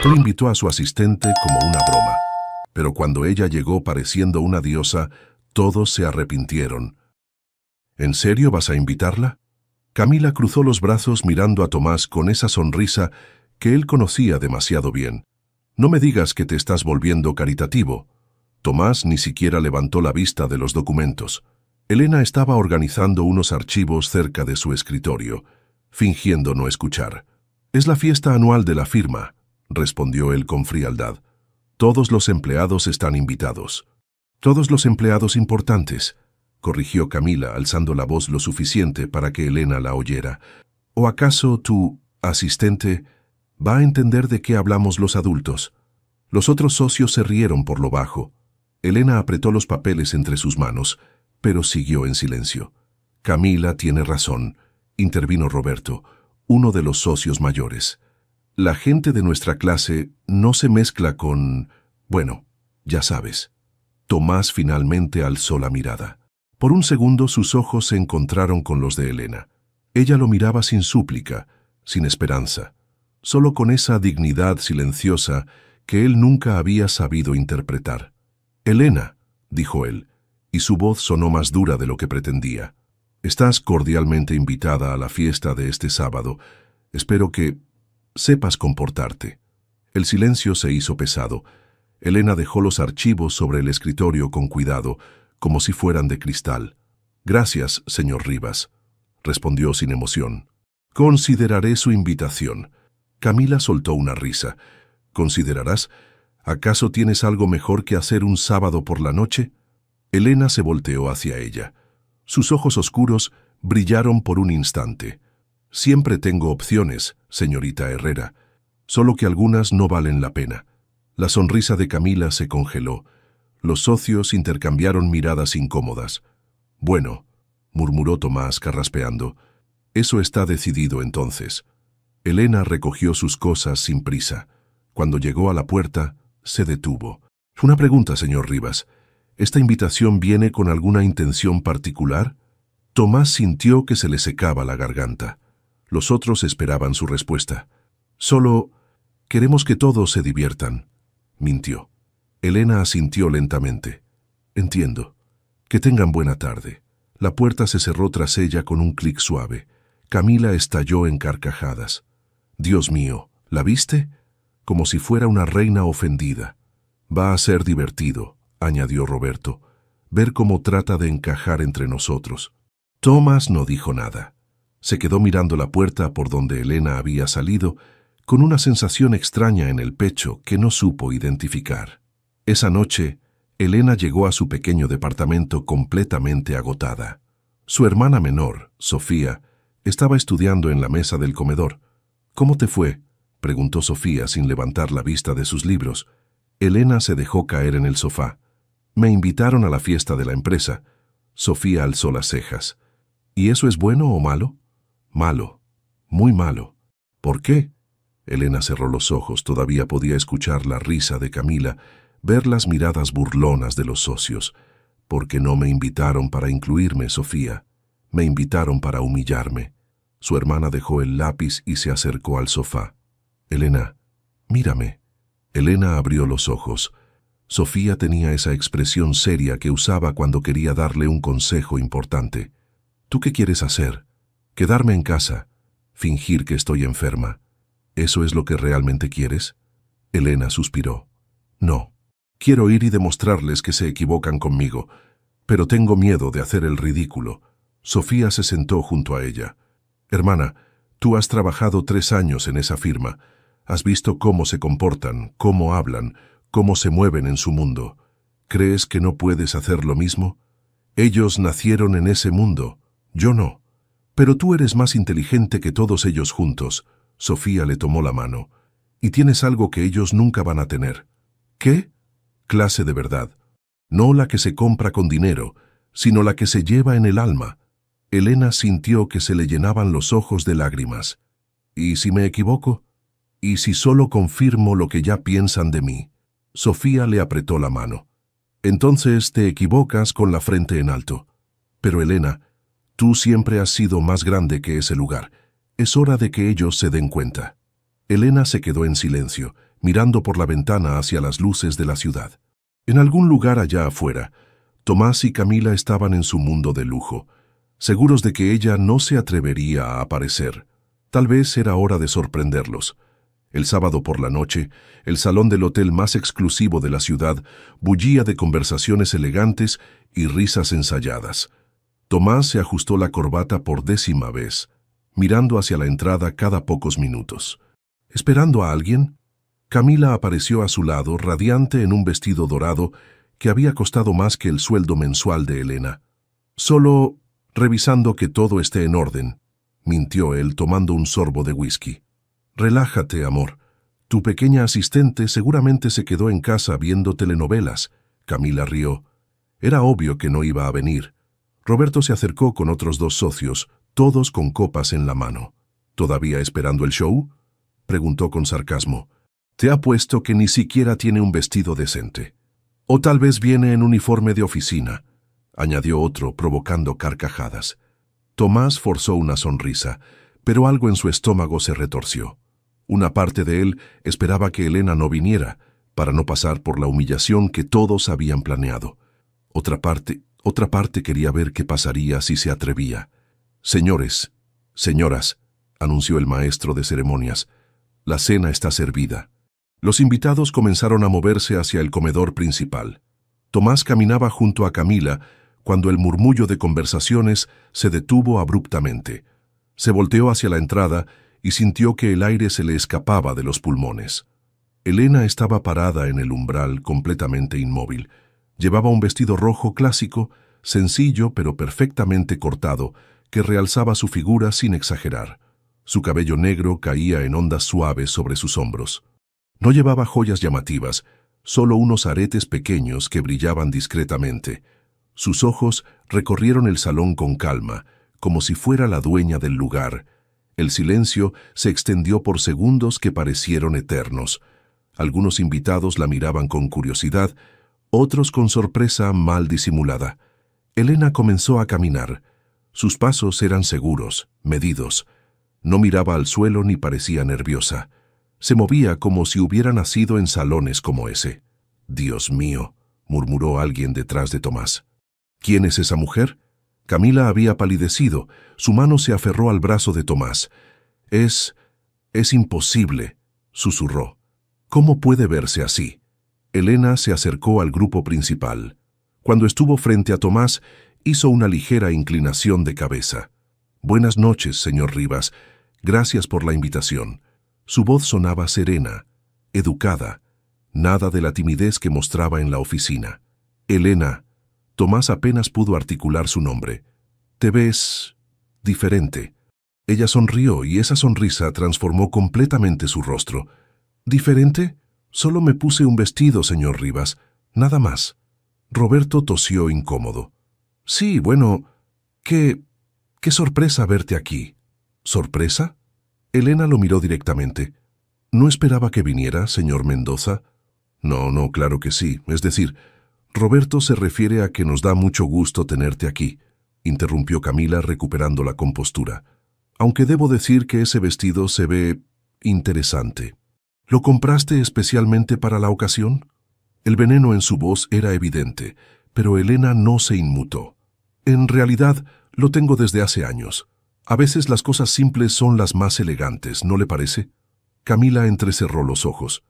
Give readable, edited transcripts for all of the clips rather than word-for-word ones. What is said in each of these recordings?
Él invitó a su asistente como una broma, pero cuando ella llegó pareciendo una diosa, todos se arrepintieron. ¿En serio vas a invitarla? Camila cruzó los brazos mirando a Tomás con esa sonrisa que él conocía demasiado bien. No me digas que te estás volviendo caritativo. Tomás ni siquiera levantó la vista de los documentos. Elena estaba organizando unos archivos cerca de su escritorio, fingiendo no escuchar. «Es la fiesta anual de la firma», respondió él con frialdad. «Todos los empleados están invitados». «Todos los empleados importantes», corrigió Camila, alzando la voz lo suficiente para que Elena la oyera. «¿O acaso tu asistente va a entender de qué hablamos los adultos?» Los otros socios se rieron por lo bajo. Elena apretó los papeles entre sus manos, pero siguió en silencio. «Camila tiene razón», intervino Roberto, uno de los socios mayores. «La gente de nuestra clase no se mezcla con... bueno, ya sabes». Tomás finalmente alzó la mirada. Por un segundo sus ojos se encontraron con los de Elena. Ella lo miraba sin súplica, sin esperanza, solo con esa dignidad silenciosa que él nunca había sabido interpretar. «Elena», dijo él, y su voz sonó más dura de lo que pretendía. «Estás cordialmente invitada a la fiesta de este sábado. Espero que sepas comportarte». El silencio se hizo pesado. Elena dejó los archivos sobre el escritorio con cuidado, como si fueran de cristal. «Gracias, señor Rivas», respondió sin emoción. «Consideraré su invitación». Camila soltó una risa. «¿Considerarás? ¿Acaso tienes algo mejor que hacer un sábado por la noche?» Elena se volteó hacia ella. Sus ojos oscuros brillaron por un instante. «Siempre tengo opciones, señorita Herrera, solo que algunas no valen la pena». La sonrisa de Camila se congeló. Los socios intercambiaron miradas incómodas. «Bueno», murmuró Tomás carraspeando, «eso está decidido entonces». Elena recogió sus cosas sin prisa. Cuando llegó a la puerta, se detuvo. «Una pregunta, señor Rivas. ¿Esta invitación viene con alguna intención particular?» Tomás sintió que se le secaba la garganta. Los otros esperaban su respuesta. «Solo queremos que todos se diviertan», mintió. Elena asintió lentamente. «Entiendo. Que tengan buena tarde». La puerta se cerró tras ella con un clic suave. Camila estalló en carcajadas. «Dios mío, ¿la viste? Como si fuera una reina ofendida». «Va a ser divertido», añadió Roberto, «ver cómo trata de encajar entre nosotros». Tomás no dijo nada. Se quedó mirando la puerta por donde Elena había salido, con una sensación extraña en el pecho que no supo identificar. Esa noche, Elena llegó a su pequeño departamento completamente agotada. Su hermana menor, Sofía, estaba estudiando en la mesa del comedor. «¿Cómo te fue?», preguntó Sofía sin levantar la vista de sus libros. Elena se dejó caer en el sofá. «Me invitaron a la fiesta de la empresa». Sofía alzó las cejas. «¿Y eso es bueno o malo?» «Malo, muy malo». «¿Por qué?» Elena cerró los ojos. Todavía podía escuchar la risa de Camila, ver las miradas burlonas de los socios. «Porque no me invitaron para incluirme, Sofía. Me invitaron para humillarme». Su hermana dejó el lápiz y se acercó al sofá. «Elena, mírame». Elena abrió los ojos. Sofía tenía esa expresión seria que usaba cuando quería darle un consejo importante. «¿Tú qué quieres hacer? ¿Quedarme en casa? ¿Fingir que estoy enferma? ¿Eso es lo que realmente quieres?» Elena suspiró. «No. Quiero ir y demostrarles que se equivocan conmigo, pero tengo miedo de hacer el ridículo». Sofía se sentó junto a ella. «Hermana, tú has trabajado 3 años en esa firma. Has visto cómo se comportan, cómo hablan, cómo se mueven en su mundo. ¿Crees que no puedes hacer lo mismo? Ellos nacieron en ese mundo, yo no. Pero tú eres más inteligente que todos ellos juntos». Sofía le tomó la mano. «Y tienes algo que ellos nunca van a tener». «¿Qué?» «Clase de verdad. No la que se compra con dinero, sino la que se lleva en el alma». Elena sintió que se le llenaban los ojos de lágrimas. «¿Y si me equivoco? ¿Y si solo confirmo lo que ya piensan de mí?» Sofía le apretó la mano. «Entonces te equivocas con la frente en alto. Pero Elena, tú siempre has sido más grande que ese lugar. Es hora de que ellos se den cuenta». Elena se quedó en silencio, mirando por la ventana hacia las luces de la ciudad. En algún lugar allá afuera, Tomás y Camila estaban en su mundo de lujo, seguros de que ella no se atrevería a aparecer. Tal vez era hora de sorprenderlos. El sábado por la noche, el salón del hotel más exclusivo de la ciudad bullía de conversaciones elegantes y risas ensayadas. Tomás se ajustó la corbata por 10ª vez, mirando hacia la entrada cada pocos minutos. ¿Esperando a alguien? Camila apareció a su lado, radiante en un vestido dorado que había costado más que el sueldo mensual de Elena. Solo revisando que todo esté en orden, mintió él tomando un sorbo de whisky. Relájate, amor. Tu pequeña asistente seguramente se quedó en casa viendo telenovelas. Camila rió. Era obvio que no iba a venir. Roberto se acercó con otros 2 socios, todos con copas en la mano. ¿Todavía esperando el show?, preguntó con sarcasmo. Te apuesto que ni siquiera tiene un vestido decente. O tal vez viene en uniforme de oficina, añadió otro, provocando carcajadas. Tomás forzó una sonrisa, pero algo en su estómago se retorció. Una parte de él esperaba que Elena no viniera, para no pasar por la humillación que todos habían planeado. Otra parte quería ver qué pasaría si se atrevía. Señores, señoras, anunció el maestro de ceremonias, la cena está servida. Los invitados comenzaron a moverse hacia el comedor principal. Tomás caminaba junto a Camila cuando el murmullo de conversaciones se detuvo abruptamente. Se volteó hacia la entrada y sintió que el aire se le escapaba de los pulmones. Elena estaba parada en el umbral, completamente inmóvil. Llevaba un vestido rojo clásico, sencillo pero perfectamente cortado, que realzaba su figura sin exagerar. Su cabello negro caía en ondas suaves sobre sus hombros. No llevaba joyas llamativas, solo unos aretes pequeños que brillaban discretamente. Sus ojos recorrieron el salón con calma, como si fuera la dueña del lugar. El silencio se extendió por segundos que parecieron eternos. Algunos invitados la miraban con curiosidad, otros con sorpresa mal disimulada. Elena comenzó a caminar. Sus pasos eran seguros, medidos. No miraba al suelo ni parecía nerviosa. Se movía como si hubiera nacido en salones como ese. «Dios mío», murmuró alguien detrás de Tomás. «¿Quién es esa mujer?» Camila había palidecido. Su mano se aferró al brazo de Tomás. Es imposible», susurró. «¿Cómo puede verse así?» Elena se acercó al grupo principal. Cuando estuvo frente a Tomás, hizo una ligera inclinación de cabeza. «Buenas noches, señor Rivas. Gracias por la invitación». Su voz sonaba serena, educada, nada de la timidez que mostraba en la oficina. «Elena», Tomás apenas pudo articular su nombre. «Te ves diferente». Ella sonrió y esa sonrisa transformó completamente su rostro. «¿Diferente? Solo me puse un vestido, señor Rivas, nada más». Roberto tosió incómodo. «Sí, bueno, qué sorpresa verte aquí». ¿Sorpresa? Elena lo miró directamente. «¿No esperaba que viniera, señor Mendoza?» No, claro que sí. Es decir, Roberto se refiere a que nos da mucho gusto tenerte aquí», interrumpió Camila recuperando la compostura. «Aunque debo decir que ese vestido se ve interesante. ¿Lo compraste especialmente para la ocasión?» El veneno en su voz era evidente, pero Elena no se inmutó. «En realidad, lo tengo desde hace años. A veces las cosas simples son las más elegantes, ¿no le parece?» Camila entrecerró los ojos.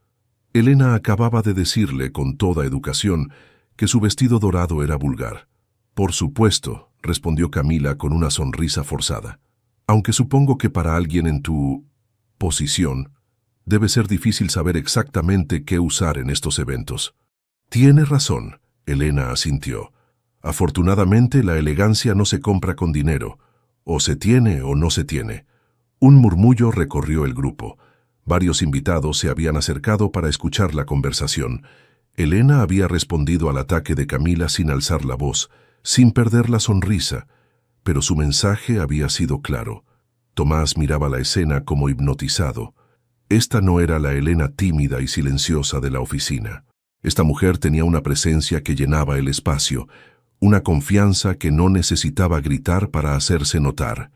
Elena acababa de decirle con toda educación que su vestido dorado era vulgar. «Por supuesto», respondió Camila con una sonrisa forzada. «Aunque supongo que para alguien en tu posición debe ser difícil saber exactamente qué usar en estos eventos». «Tiene razón», Elena asintió. «Afortunadamente la elegancia no se compra con dinero. O se tiene o no se tiene». Un murmullo recorrió el grupo. Varios invitados se habían acercado para escuchar la conversación. Elena había respondido al ataque de Camila sin alzar la voz, sin perder la sonrisa, pero su mensaje había sido claro. Tomás miraba la escena como hipnotizado. Esta no era la Elena tímida y silenciosa de la oficina. Esta mujer tenía una presencia que llenaba el espacio, una confianza que no necesitaba gritar para hacerse notar.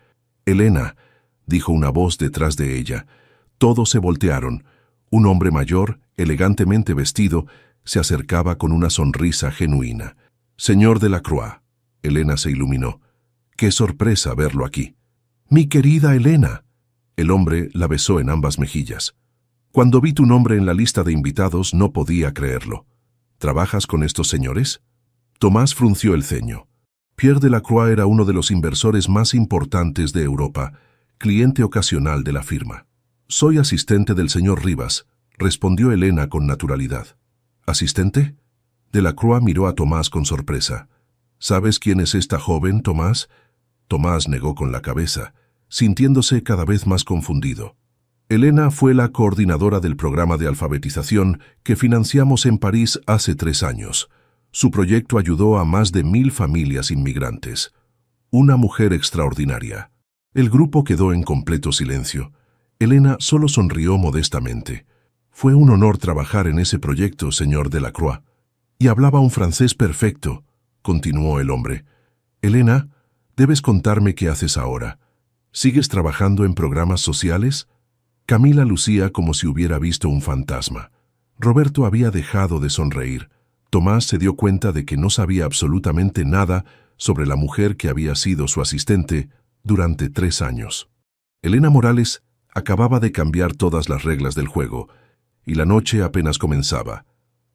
«Elena», dijo una voz detrás de ella, Todos se voltearon. Un hombre mayor, elegantemente vestido, se acercaba con una sonrisa genuina. «Señor Delacroix». Elena se iluminó. «Qué sorpresa verlo aquí». «Mi querida Elena». El hombre la besó en ambas mejillas. «Cuando vi tu nombre en la lista de invitados no podía creerlo». «¿Trabajas con estos señores?» Tomás frunció el ceño. Pierre Delacroix era uno de los inversores más importantes de Europa, cliente ocasional de la firma. «Soy asistente del señor Rivas», respondió Elena con naturalidad. «¿Asistente?» Delacroix miró a Tomás con sorpresa. «¿Sabes quién es esta joven, Tomás?» Tomás negó con la cabeza, sintiéndose cada vez más confundido. «Elena fue la coordinadora del programa de alfabetización que financiamos en París hace 3 años. Su proyecto ayudó a más de 1000 familias inmigrantes. Una mujer extraordinaria». El grupo quedó en completo silencio. Elena solo sonrió modestamente. «Fue un honor trabajar en ese proyecto, señor Delacroix». «Y hablaba un francés perfecto», continuó el hombre. «Elena, debes contarme qué haces ahora. ¿Sigues trabajando en programas sociales?» Camila lucía como si hubiera visto un fantasma. Roberto había dejado de sonreír. Tomás se dio cuenta de que no sabía absolutamente nada sobre la mujer que había sido su asistente durante 3 años. Elena Morales acababa de cambiar todas las reglas del juego, y la noche apenas comenzaba.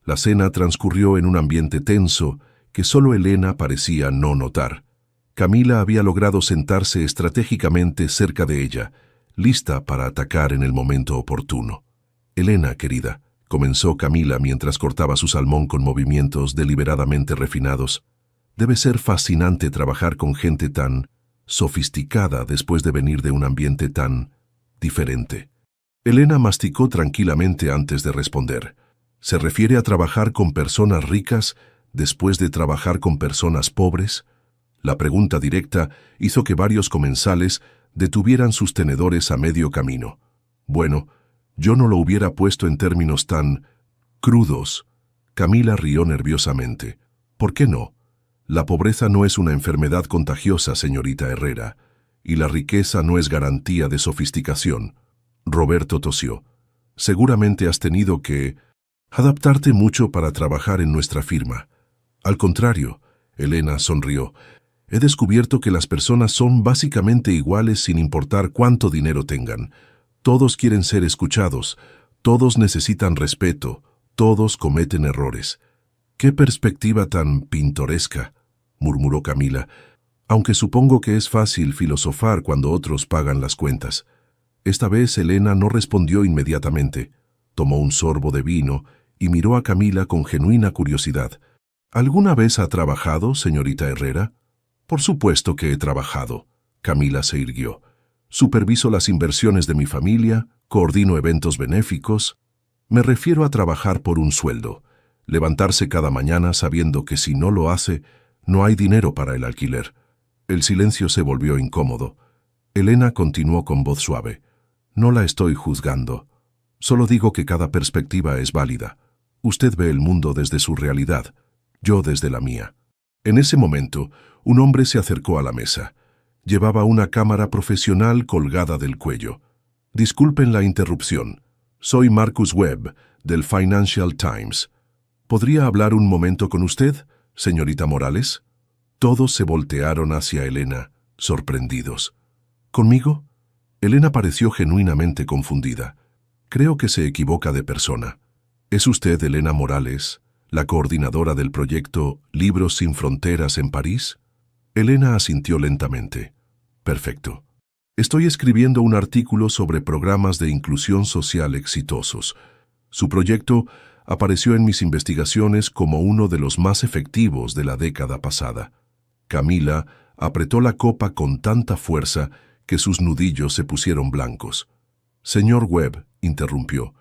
La cena transcurrió en un ambiente tenso que solo Elena parecía no notar. Camila había logrado sentarse estratégicamente cerca de ella, lista para atacar en el momento oportuno. «Elena, querida», comenzó Camila mientras cortaba su salmón con movimientos deliberadamente refinados, «debe ser fascinante trabajar con gente tan sofisticada después de venir de un ambiente tan diferente». Elena masticó tranquilamente antes de responder. ¿Se refiere a trabajar con personas ricas después de trabajar con personas pobres? La pregunta directa hizo que varios comensales detuvieran sus tenedores a medio camino. «Bueno, yo no lo hubiera puesto en términos tan crudos». Camila rió nerviosamente. «¿Por qué no? La pobreza no es una enfermedad contagiosa, señorita Herrera, y la riqueza no es garantía de sofisticación». Roberto tosió. «Seguramente has tenido que adaptarte mucho para trabajar en nuestra firma». «Al contrario», Elena sonrió, «he descubierto que las personas son básicamente iguales sin importar cuánto dinero tengan. Todos quieren ser escuchados, todos necesitan respeto, todos cometen errores». «Qué perspectiva tan pintoresca», murmuró Camila, «aunque supongo que es fácil filosofar cuando otros pagan las cuentas». Esta vez Elena no respondió inmediatamente. Tomó un sorbo de vino y miró a Camila con genuina curiosidad. «¿Alguna vez ha trabajado, señorita Herrera?» «Por supuesto que he trabajado». Camila se irguió. «Superviso las inversiones de mi familia, coordino eventos benéficos. Me refiero a trabajar por un sueldo. Levantarse cada mañana sabiendo que si no lo hace, no hay dinero para el alquiler». El silencio se volvió incómodo. Elena continuó con voz suave. «No la estoy juzgando. Solo digo que cada perspectiva es válida. Usted ve el mundo desde su realidad, yo desde la mía». En ese momento, un hombre se acercó a la mesa. Llevaba una cámara profesional colgada del cuello. «Disculpen la interrupción. Soy Marcus Webb, del Financial Times. ¿Podría hablar un momento con usted, señorita Morales?» Todos se voltearon hacia Elena, sorprendidos. «¿Conmigo?» Elena pareció genuinamente confundida. «Creo que se equivoca de persona. ¿Es usted Elena Morales, la coordinadora del proyecto Libros sin Fronteras en París?» Elena asintió lentamente. «Perfecto. Estoy escribiendo un artículo sobre programas de inclusión social exitosos. Su proyecto apareció en mis investigaciones como uno de los más efectivos de la década pasada». Camila apretó la copa con tanta fuerza que sus nudillos se pusieron blancos. «Señor Webb», interrumpió,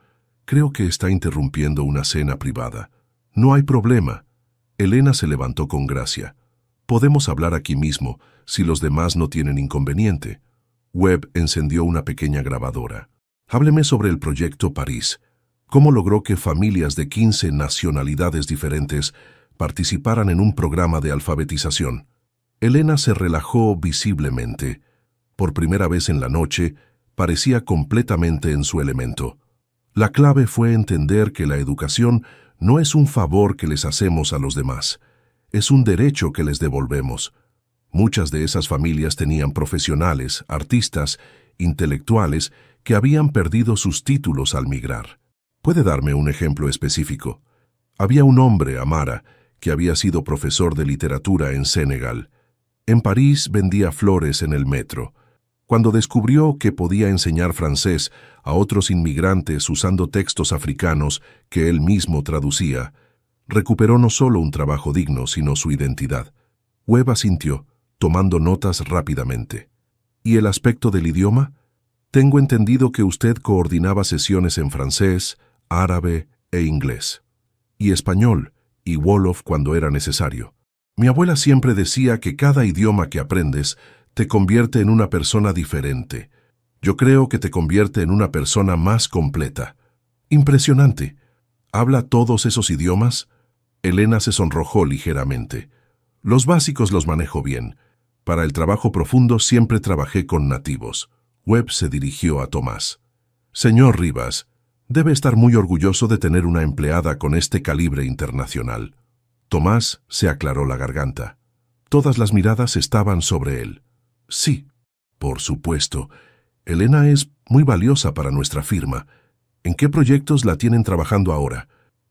«creo que está interrumpiendo una cena privada». «No hay problema». Elena se levantó con gracia. «Podemos hablar aquí mismo, si los demás no tienen inconveniente». Webb encendió una pequeña grabadora. «Hábleme sobre el proyecto París. ¿Cómo logró que familias de 15 nacionalidades diferentes participaran en un programa de alfabetización?» Elena se relajó visiblemente. Por primera vez en la noche, Parecía completamente en su elemento. La clave fue entender que la educación no es un favor que les hacemos a los demás, es un derecho que les devolvemos. Muchas de esas familias tenían profesionales, artistas, intelectuales que habían perdido sus títulos al migrar. ¿Puede darme un ejemplo específico? Había un hombre, Amara, que había sido profesor de literatura en Senegal. En París vendía flores en el metro. Cuando descubrió que podía enseñar francés a otros inmigrantes usando textos africanos que él mismo traducía, recuperó no solo un trabajo digno, sino su identidad. Webb asintió, tomando notas rápidamente. ¿Y el aspecto del idioma? Tengo entendido que usted coordinaba sesiones en francés, árabe e inglés. Y español, y Wolof cuando era necesario. Mi abuela siempre decía que cada idioma que aprendes te convierte en una persona diferente. Yo creo que te convierte en una persona más completa. Impresionante. ¿Habla todos esos idiomas? Elena se sonrojó ligeramente. Los básicos los manejo bien. Para el trabajo profundo siempre trabajé con nativos. Webb se dirigió a Tomás. Señor Rivas, debe estar muy orgulloso de tener una empleada con este calibre internacional. Tomás se aclaró la garganta. Todas las miradas estaban sobre él. Sí, por supuesto. Elena es muy valiosa para nuestra firma. ¿En qué proyectos la tienen trabajando ahora?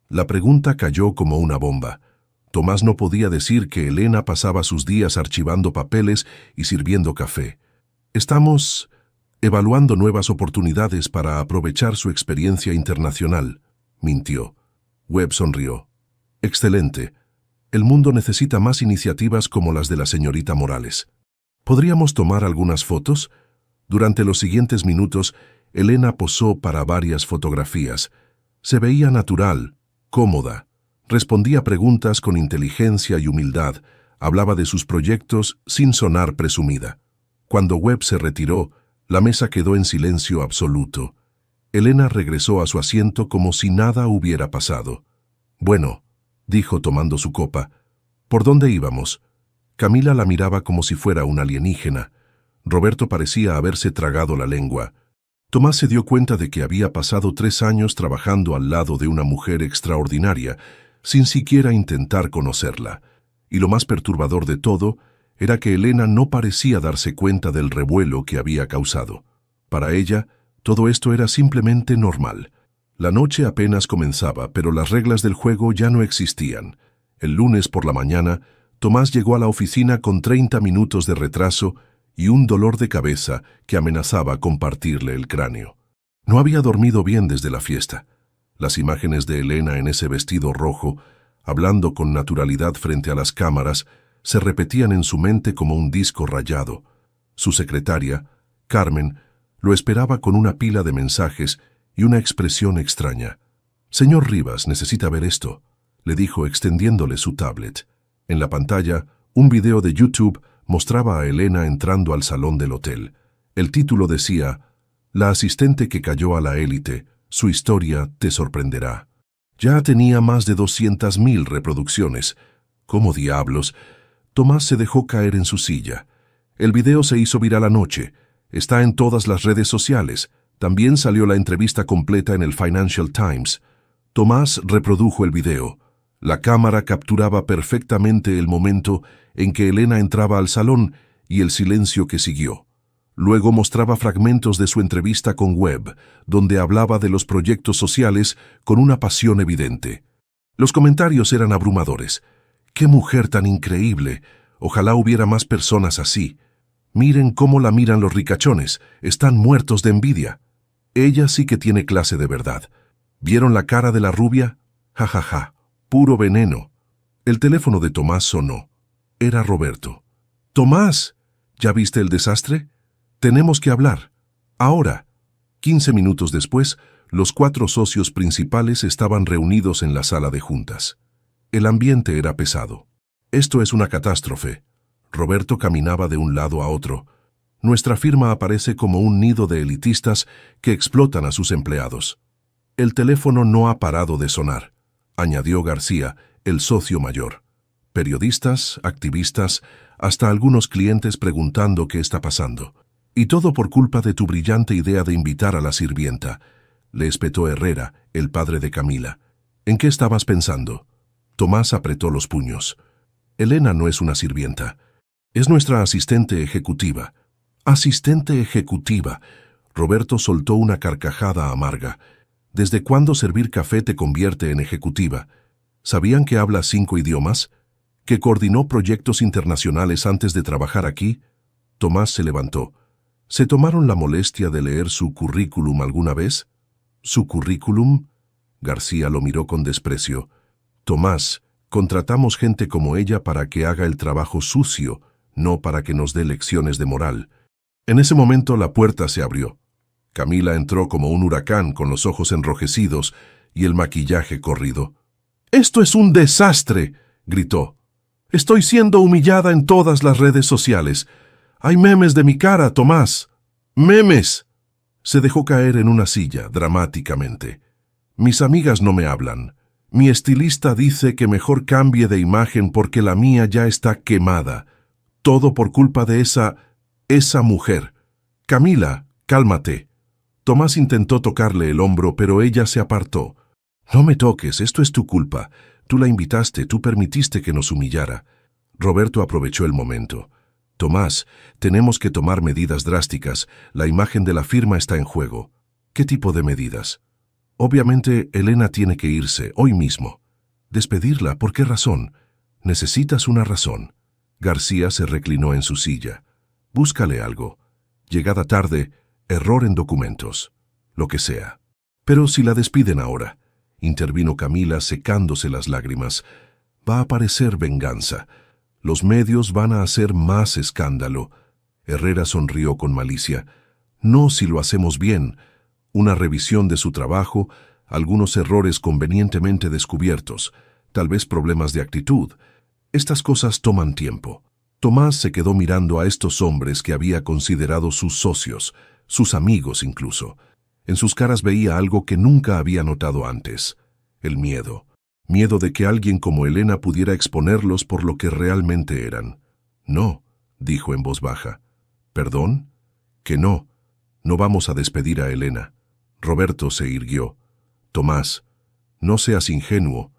La pregunta cayó como una bomba. Tomás no podía decir que Elena pasaba sus días archivando papeles y sirviendo café. Estamos evaluando nuevas oportunidades para aprovechar su experiencia internacional, mintió. Webb sonrió. Excelente. El mundo necesita más iniciativas como las de la señorita Morales. ¿Podríamos tomar algunas fotos? Durante los siguientes minutos, Elena posó para varias fotografías. Se veía natural, cómoda. Respondía preguntas con inteligencia y humildad. Hablaba de sus proyectos sin sonar presumida. Cuando Webb se retiró, la mesa quedó en silencio absoluto. Elena regresó a su asiento como si nada hubiera pasado. Bueno, dijo tomando su copa. ¿Por dónde íbamos? Camila la miraba como si fuera un alienígena. Roberto parecía haberse tragado la lengua. Tomás se dio cuenta de que había pasado 3 años trabajando al lado de una mujer extraordinaria, sin siquiera intentar conocerla. Y lo más perturbador de todo era que Elena no parecía darse cuenta del revuelo que había causado. Para ella, todo esto era simplemente normal. La noche apenas comenzaba, pero las reglas del juego ya no existían. El lunes por la mañana, Tomás llegó a la oficina con 30 minutos de retraso y un dolor de cabeza que amenazaba con partirle el cráneo. No había dormido bien desde la fiesta. Las imágenes de Elena en ese vestido rojo, hablando con naturalidad frente a las cámaras, se repetían en su mente como un disco rayado. Su secretaria, Carmen, lo esperaba con una pila de mensajes y una expresión extraña. «Señor Rivas, necesita ver esto», le dijo extendiéndole su tablet. En la pantalla, un video de YouTube mostraba a Elena entrando al salón del hotel. El título decía, «La asistente que cayó a la élite, su historia te sorprenderá». Ya tenía más de 200.000 reproducciones. ¿Cómo diablos? Tomás se dejó caer en su silla. El video se hizo viral anoche. Está en todas las redes sociales. También salió la entrevista completa en el Financial Times. Tomás reprodujo el video. La cámara capturaba perfectamente el momento en que Elena entraba al salón y el silencio que siguió. Luego mostraba fragmentos de su entrevista con Webb, donde hablaba de los proyectos sociales con una pasión evidente. Los comentarios eran abrumadores. ¡Qué mujer tan increíble! Ojalá hubiera más personas así. Miren cómo la miran los ricachones. Están muertos de envidia. Ella sí que tiene clase de verdad. ¿Vieron la cara de la rubia? Ja, ja, ja. Puro veneno. El teléfono de Tomás sonó. Era Roberto. «Tomás, ¿ya viste el desastre? Tenemos que hablar. Ahora». 15 minutos después, los 4 socios principales estaban reunidos en la sala de juntas. El ambiente era pesado. «Esto es una catástrofe». Roberto caminaba de un lado a otro. «Nuestra firma aparece como un nido de elitistas que explotan a sus empleados». «El teléfono no ha parado de sonar», añadió García, el socio mayor. Periodistas, activistas, hasta algunos clientes preguntando qué está pasando. Y todo por culpa de tu brillante idea de invitar a la sirvienta, le espetó Herrera, el padre de Camila. ¿En qué estabas pensando? Tomás apretó los puños. Elena no es una sirvienta. Es nuestra asistente ejecutiva. ¡Asistente ejecutiva! Roberto soltó una carcajada amarga. ¿Desde cuándo servir café te convierte en ejecutiva? ¿Sabían que habla 5 idiomas? ¿Que coordinó proyectos internacionales antes de trabajar aquí? Tomás se levantó. ¿Se tomaron la molestia de leer su currículum alguna vez? ¿Su currículum? García lo miró con desprecio. Tomás, contratamos gente como ella para que haga el trabajo sucio, no para que nos dé lecciones de moral. En ese momento la puerta se abrió. Camila entró como un huracán con los ojos enrojecidos y el maquillaje corrido. «¡Esto es un desastre!», gritó. «Estoy siendo humillada en todas las redes sociales. Hay memes de mi cara, Tomás. ¡Memes!». Se dejó caer en una silla, dramáticamente. «Mis amigas no me hablan. Mi estilista dice que mejor cambie de imagen porque la mía ya está quemada. Todo por culpa de esa mujer. Camila, cálmate». Tomás intentó tocarle el hombro, pero ella se apartó. «No me toques, esto es tu culpa. Tú la invitaste, tú permitiste que nos humillara». Roberto aprovechó el momento. «Tomás, tenemos que tomar medidas drásticas. La imagen de la firma está en juego». «¿Qué tipo de medidas?». «Obviamente, Elena tiene que irse, hoy mismo». «¿Despedirla? ¿Por qué razón?». «Necesitas una razón». García se reclinó en su silla. «Búscale algo. Llegada tarde, error en documentos. Lo que sea». «Pero si la despiden ahora», intervino Camila secándose las lágrimas, «va a aparecer venganza. Los medios van a hacer más escándalo». Herrera sonrió con malicia. «No si lo hacemos bien. Una revisión de su trabajo, algunos errores convenientemente descubiertos, tal vez problemas de actitud. Estas cosas toman tiempo». Tomás se quedó mirando a estos hombres que había considerado sus socios, sus amigos incluso. En sus caras veía algo que nunca había notado antes: el miedo. Miedo de que alguien como Elena pudiera exponerlos por lo que realmente eran. «No», dijo en voz baja. «¿Perdón?». «Que no. No vamos a despedir a Elena». Roberto se irguió. «Tomás, no seas ingenuo.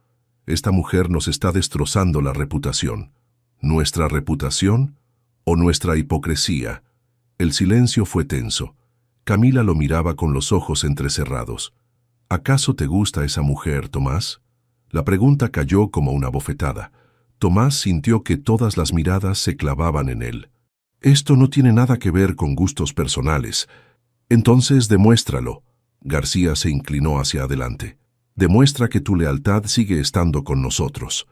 Esta mujer nos está destrozando la reputación». «¿Nuestra reputación o nuestra hipocresía?». El silencio fue tenso. Camila lo miraba con los ojos entrecerrados. «¿Acaso te gusta esa mujer, Tomás?». La pregunta cayó como una bofetada. Tomás sintió que todas las miradas se clavaban en él. «Esto no tiene nada que ver con gustos personales». «Entonces demuéstralo». García se inclinó hacia adelante. «Demuestra que tu lealtad sigue estando con nosotros».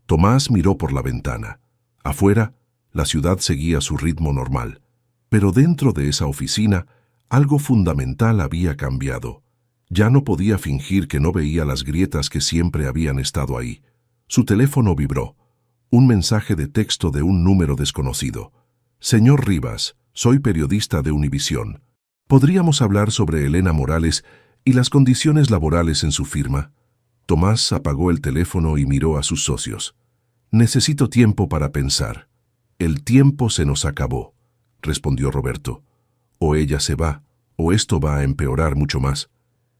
Tomás miró por la ventana. Afuera, la ciudad seguía su ritmo normal. Pero dentro de esa oficina, algo fundamental había cambiado. Ya no podía fingir que no veía las grietas que siempre habían estado ahí. Su teléfono vibró. Un mensaje de texto de un número desconocido. «Señor Rivas, soy periodista de Univisión. ¿Podríamos hablar sobre Elena Morales y las condiciones laborales en su firma?». Tomás apagó el teléfono y miró a sus socios. «Necesito tiempo para pensar». «El tiempo se nos acabó», respondió Roberto. «O ella se va, o esto va a empeorar mucho más».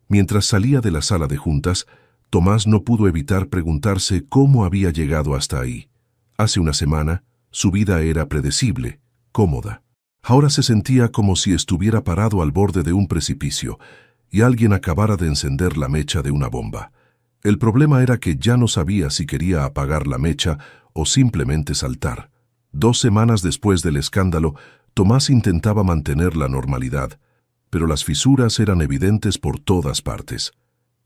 Mientras salía de la sala de juntas, Tomás no pudo evitar preguntarse cómo había llegado hasta ahí. Hace una semana, su vida era predecible, cómoda. Ahora se sentía como si estuviera parado al borde de un precipicio y alguien acabara de encender la mecha de una bomba. El problema era que ya no sabía si quería apagar la mecha o simplemente saltar. 2 semanas después del escándalo, Tomás intentaba mantener la normalidad, pero las fisuras eran evidentes por todas partes.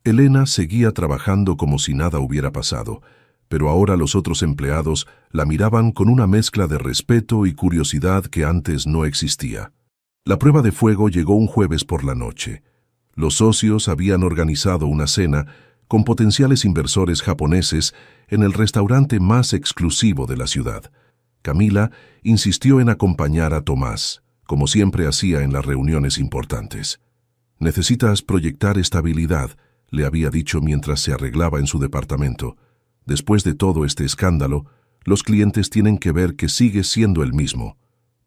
Elena seguía trabajando como si nada hubiera pasado, pero ahora los otros empleados la miraban con una mezcla de respeto y curiosidad que antes no existía. La prueba de fuego llegó un jueves por la noche. Los socios habían organizado una cena con potenciales inversores japoneses en el restaurante más exclusivo de la ciudad. Camila insistió en acompañar a Tomás, como siempre hacía en las reuniones importantes. «Necesitas proyectar estabilidad», le había dicho mientras se arreglaba en su departamento. «Después de todo este escándalo, los clientes tienen que ver que sigues siendo el mismo».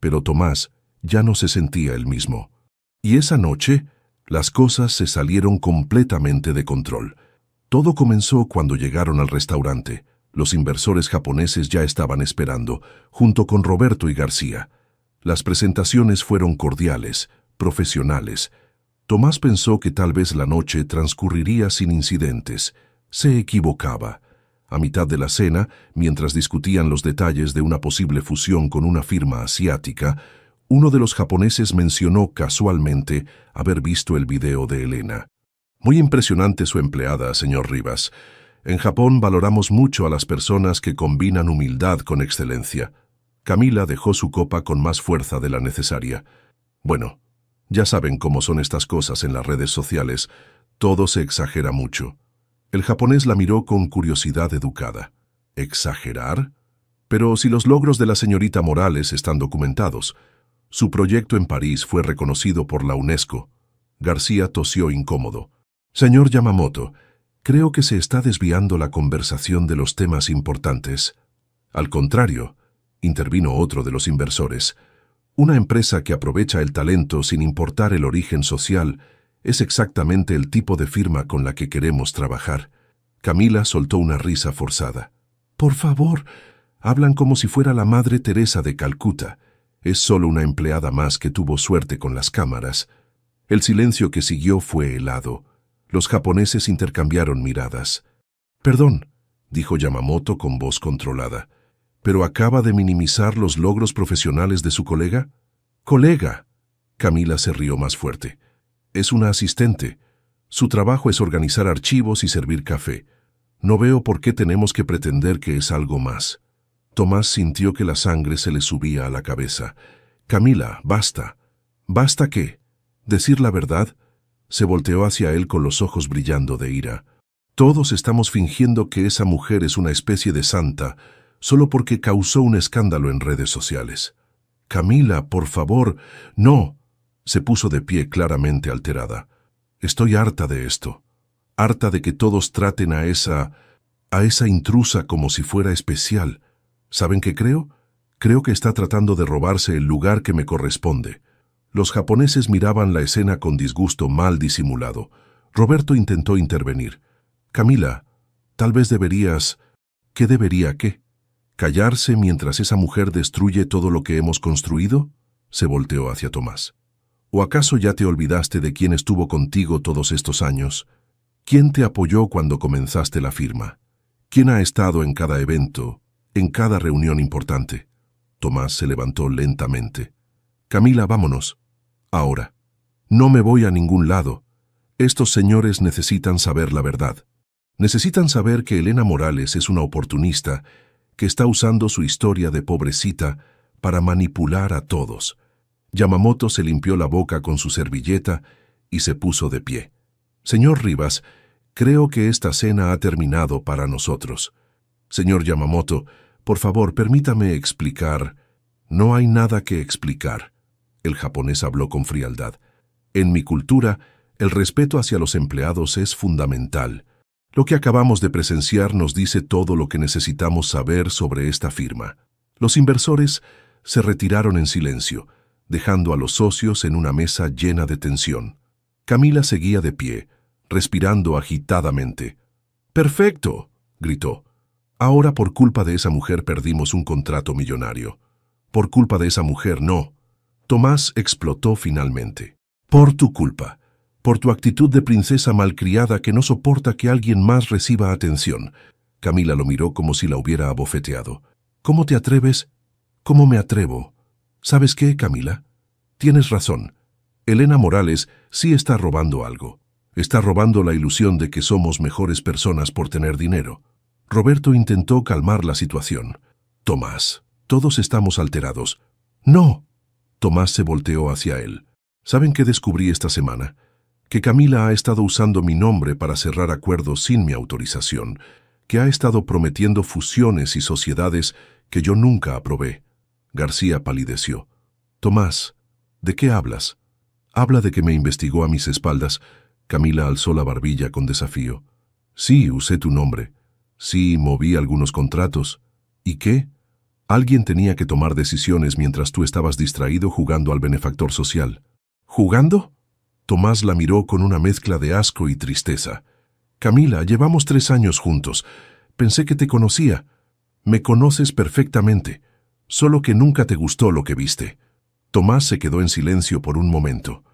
Pero Tomás, ya no se sentía el mismo. Y esa noche, las cosas se salieron completamente de control. Todo comenzó cuando llegaron al restaurante. Los inversores japoneses ya estaban esperando, junto con Roberto y García. Las presentaciones fueron cordiales, profesionales. Tomás pensó que tal vez la noche transcurriría sin incidentes. Se equivocaba. A mitad de la cena, mientras discutían los detalles de una posible fusión con una firma asiática, uno de los japoneses mencionó casualmente haber visto el video de Elena. Muy impresionante su empleada, señor Rivas. En Japón valoramos mucho a las personas que combinan humildad con excelencia. Camila dejó su copa con más fuerza de la necesaria. Bueno, ya saben cómo son estas cosas en las redes sociales. Todo se exagera mucho. El japonés la miró con curiosidad educada. ¿Exagerar? Pero si los logros de la señorita Morales están documentados. Su proyecto en París fue reconocido por la UNESCO. García tosió incómodo. Señor Yamamoto, creo que se está desviando la conversación de los temas importantes. Al contrario, intervino otro de los inversores. Una empresa que aprovecha el talento sin importar el origen social es exactamente el tipo de firma con la que queremos trabajar. Camila soltó una risa forzada. Por favor, hablan como si fuera la Madre Teresa de Calcuta. Es solo una empleada más que tuvo suerte con las cámaras. El silencio que siguió fue helado. Los japoneses intercambiaron miradas. Perdón, dijo Yamamoto con voz controlada. ¿Pero acaba de minimizar los logros profesionales de su colega? ¡Colega! Camila se rió más fuerte. Es una asistente. Su trabajo es organizar archivos y servir café. No veo por qué tenemos que pretender que es algo más. Tomás sintió que la sangre se le subía a la cabeza. Camila, basta. ¿Basta qué? ¿Decir la verdad? Se volteó hacia él con los ojos brillando de ira. Todos estamos fingiendo que esa mujer es una especie de santa, solo porque causó un escándalo en redes sociales. Camila, por favor, no. Se puso de pie claramente alterada. Estoy harta de esto. Harta de que todos traten a esa intrusa como si fuera especial. ¿Saben qué creo? Creo que está tratando de robarse el lugar que me corresponde. Los japoneses miraban la escena con disgusto mal disimulado. Roberto intentó intervenir. Camila, tal vez deberías... ¿Qué debería qué? ¿Callarse mientras esa mujer destruye todo lo que hemos construido? Se volteó hacia Tomás. ¿O acaso ya te olvidaste de quién estuvo contigo todos estos años? ¿Quién te apoyó cuando comenzaste la firma? ¿Quién ha estado en cada evento, en cada reunión importante? Tomás se levantó lentamente. Camila, vámonos. Ahora. No me voy a ningún lado. Estos señores necesitan saber la verdad. Necesitan saber que Elena Morales es una oportunista que está usando su historia de pobrecita para manipular a todos. Yamamoto se limpió la boca con su servilleta y se puso de pie. Señor Rivas, creo que esta cena ha terminado para nosotros. Señor Yamamoto, por favor, permítame explicar. No hay nada que explicar. El japonés habló con frialdad. En mi cultura, el respeto hacia los empleados es fundamental. Lo que acabamos de presenciar nos dice todo lo que necesitamos saber sobre esta firma. Los inversores se retiraron en silencio, dejando a los socios en una mesa llena de tensión. Camila seguía de pie, respirando agitadamente. «¡Perfecto!», gritó. «Ahora por culpa de esa mujer perdimos un contrato millonario. Por culpa de esa mujer no». Tomás explotó finalmente. «Por tu culpa. Por tu actitud de princesa malcriada que no soporta que alguien más reciba atención». Camila lo miró como si la hubiera abofeteado. «¿Cómo te atreves?» «¿Cómo me atrevo?» «¿Sabes qué, Camila? Tienes razón. Elena Morales sí está robando algo. Está robando la ilusión de que somos mejores personas por tener dinero». Roberto intentó calmar la situación. «Tomás, todos estamos alterados». «No». Tomás se volteó hacia él. «¿Saben qué descubrí esta semana? Que Camila ha estado usando mi nombre para cerrar acuerdos sin mi autorización, que ha estado prometiendo fusiones y sociedades que yo nunca aprobé». García palideció. «Tomás, ¿de qué hablas?» «Habla de que me investigó a mis espaldas». Camila alzó la barbilla con desafío. «Sí, usé tu nombre. Sí, moví algunos contratos. ¿Y qué?» Alguien tenía que tomar decisiones mientras tú estabas distraído jugando al benefactor social. ¿Jugando? Tomás la miró con una mezcla de asco y tristeza. Camila, llevamos 3 años juntos. Pensé que te conocía. Me conoces perfectamente, solo que nunca te gustó lo que viste. Tomás se quedó en silencio por un momento.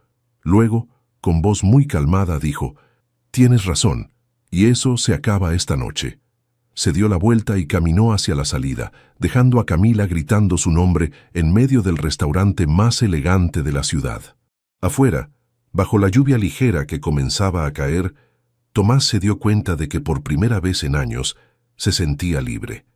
Luego, con voz muy calmada, dijo: «Tienes razón, y eso se acaba esta noche». Se dio la vuelta y caminó hacia la salida, dejando a Camila gritando su nombre en medio del restaurante más elegante de la ciudad. Afuera, bajo la lluvia ligera que comenzaba a caer, Tomás se dio cuenta de que por primera vez en años se sentía libre.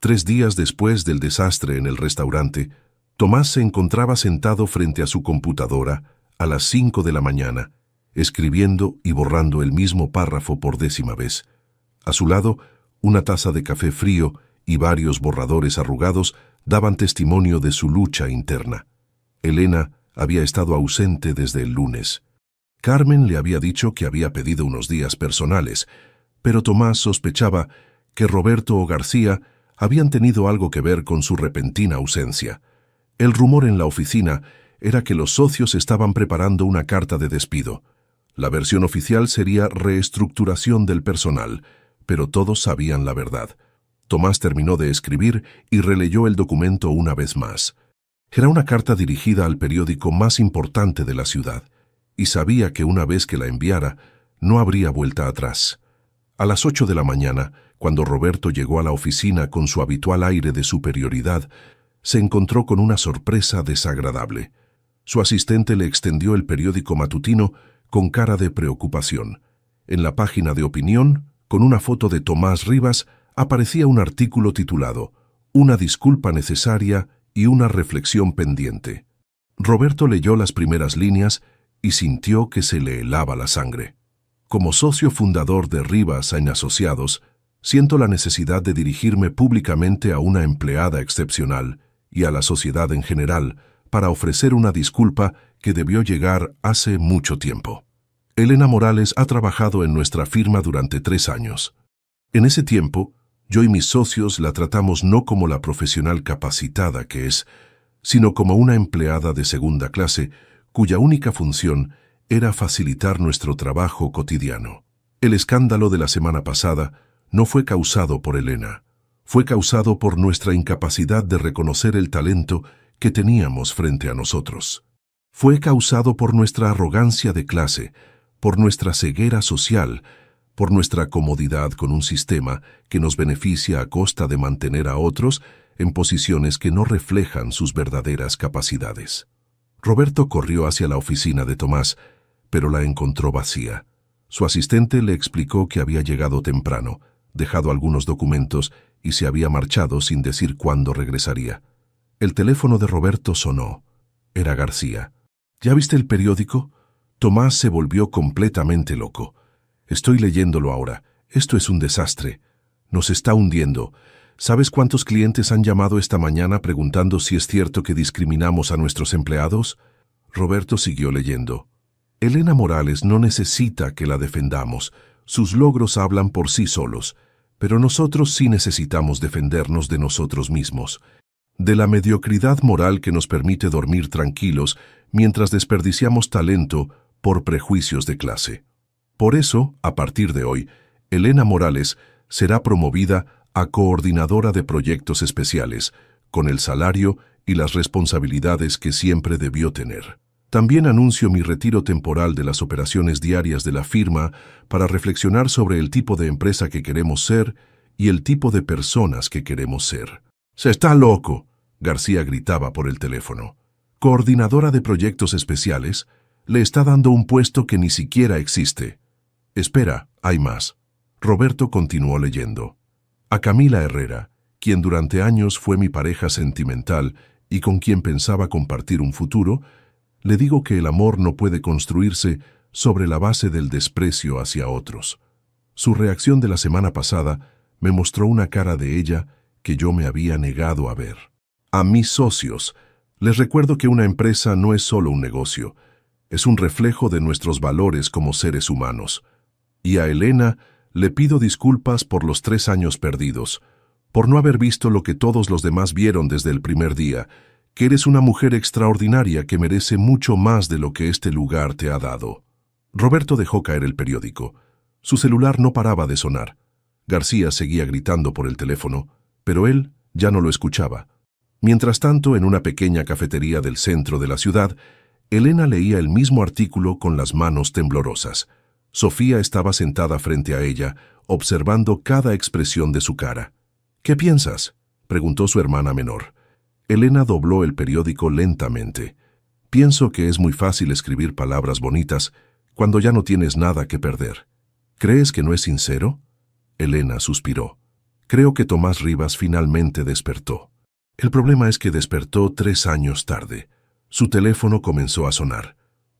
3 días después del desastre en el restaurante, Tomás se encontraba sentado frente a su computadora a las 5 de la mañana, escribiendo y borrando el mismo párrafo por 10ª vez. A su lado, una taza de café frío y varios borradores arrugados daban testimonio de su lucha interna. Elena había estado ausente desde el lunes. Carmen le había dicho que había pedido unos días personales, pero Tomás sospechaba que Roberto o García habían tenido algo que ver con su repentina ausencia. El rumor en la oficina era que los socios estaban preparando una carta de despido. La versión oficial sería reestructuración del personal, pero todos sabían la verdad. Tomás terminó de escribir y releyó el documento una vez más. Era una carta dirigida al periódico más importante de la ciudad, y sabía que una vez que la enviara, no habría vuelta atrás. A las 8 de la mañana, cuando Roberto llegó a la oficina con su habitual aire de superioridad, se encontró con una sorpresa desagradable. Su asistente le extendió el periódico matutino con cara de preocupación. En la página de opinión, con una foto de Tomás Rivas, aparecía un artículo titulado «Una disculpa necesaria y una reflexión pendiente». Roberto leyó las primeras líneas y sintió que se le helaba la sangre. Como socio fundador de Rivas & Asociados, siento la necesidad de dirigirme públicamente a una empleada excepcional y a la sociedad en general para ofrecer una disculpa que debió llegar hace mucho tiempo. Elena Morales ha trabajado en nuestra firma durante 3 años. En ese tiempo, yo y mis socios la tratamos no como la profesional capacitada que es, sino como una empleada de segunda clase cuya única función era facilitar nuestro trabajo cotidiano. El escándalo de la semana pasada no fue causado por Elena, fue causado por nuestra incapacidad de reconocer el talento que teníamos frente a nosotros. Fue causado por nuestra arrogancia de clase, por nuestra ceguera social, por nuestra comodidad con un sistema que nos beneficia a costa de mantener a otros en posiciones que no reflejan sus verdaderas capacidades. Roberto corrió hacia la oficina de Tomás, pero la encontró vacía. Su asistente le explicó que había llegado temprano, dejado algunos documentos y se había marchado sin decir cuándo regresaría. El teléfono de Roberto sonó. Era García. ¿Ya viste el periódico? Tomás se volvió completamente loco. Estoy leyéndolo ahora. Esto es un desastre. Nos está hundiendo. ¿Sabes cuántos clientes han llamado esta mañana preguntando si es cierto que discriminamos a nuestros empleados? Roberto siguió leyendo. Elena Morales no necesita que la defendamos. Sus logros hablan por sí solos. Pero nosotros sí necesitamos defendernos de nosotros mismos. De la mediocridad moral que nos permite dormir tranquilos mientras desperdiciamos talento por prejuicios de clase. Por eso, a partir de hoy, Elena Morales será promovida a coordinadora de proyectos especiales, con el salario y las responsabilidades que siempre debió tener. También anuncio mi retiro temporal de las operaciones diarias de la firma para reflexionar sobre el tipo de empresa que queremos ser y el tipo de personas que queremos ser. «¡Se está loco!», García gritaba por el teléfono. «Coordinadora de proyectos especiales, le está dando un puesto que ni siquiera existe». «Espera, hay más». Roberto continuó leyendo. A Camila Herrera, quien durante años fue mi pareja sentimental y con quien pensaba compartir un futuro, le digo que el amor no puede construirse sobre la base del desprecio hacia otros. Su reacción de la semana pasada me mostró una cara de ella que yo me había negado a ver. A mis socios, les recuerdo que una empresa no es solo un negocio, es un reflejo de nuestros valores como seres humanos. Y a Elena le pido disculpas por los 3 años perdidos, por no haber visto lo que todos los demás vieron desde el primer día, que eres una mujer extraordinaria que merece mucho más de lo que este lugar te ha dado. Roberto dejó caer el periódico. Su celular no paraba de sonar. García seguía gritando por el teléfono, pero él ya no lo escuchaba. Mientras tanto, en una pequeña cafetería del centro de la ciudad, Elena leía el mismo artículo con las manos temblorosas. Sofía estaba sentada frente a ella, observando cada expresión de su cara. «¿Qué piensas?», preguntó su hermana menor. Elena dobló el periódico lentamente. «Pienso que es muy fácil escribir palabras bonitas cuando ya no tienes nada que perder. ¿Crees que no es sincero?». Elena suspiró. «Creo que Tomás Rivas finalmente despertó». El problema es que despertó 3 años tarde. Su teléfono comenzó a sonar.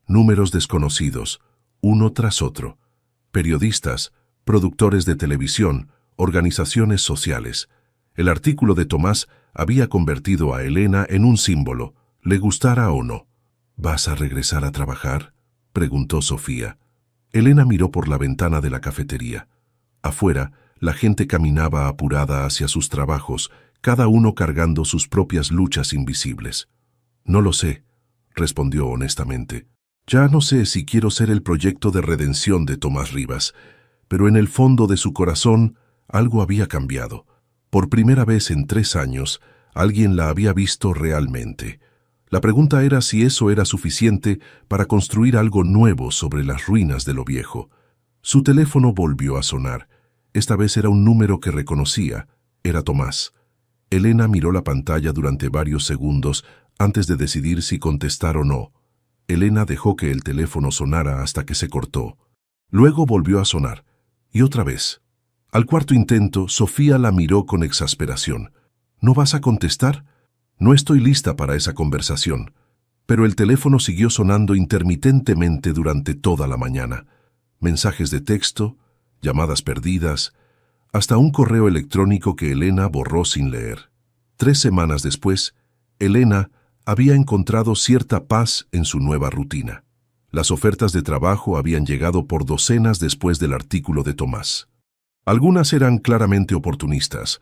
Números desconocidos, uno tras otro. Periodistas, productores de televisión, organizaciones sociales. El artículo de Tomás había convertido a Elena en un símbolo, le gustara o no. «¿Vas a regresar a trabajar?», preguntó Sofía. Elena miró por la ventana de la cafetería. Afuera, la gente caminaba apurada hacia sus trabajos, cada uno cargando sus propias luchas invisibles. «No lo sé», respondió honestamente. «Ya no sé si quiero ser el proyecto de redención de Tomás Rivas, pero en el fondo de su corazón algo había cambiado. Por primera vez en 3 años, alguien la había visto realmente. La pregunta era si eso era suficiente para construir algo nuevo sobre las ruinas de lo viejo. Su teléfono volvió a sonar. Esta vez era un número que reconocía. Era Tomás. Elena miró la pantalla durante varios segundos antes de decidir si contestar o no. Elena dejó que el teléfono sonara hasta que se cortó. Luego volvió a sonar. Y otra vez. Al cuarto intento, Sofía la miró con exasperación. «¿No vas a contestar? No estoy lista para esa conversación». Pero el teléfono siguió sonando intermitentemente durante toda la mañana. Mensajes de texto, llamadas perdidas, hasta un correo electrónico que Elena borró sin leer. 3 semanas después, Elena había encontrado cierta paz en su nueva rutina. Las ofertas de trabajo habían llegado por docenas después del artículo de Tomás. Algunas eran claramente oportunistas,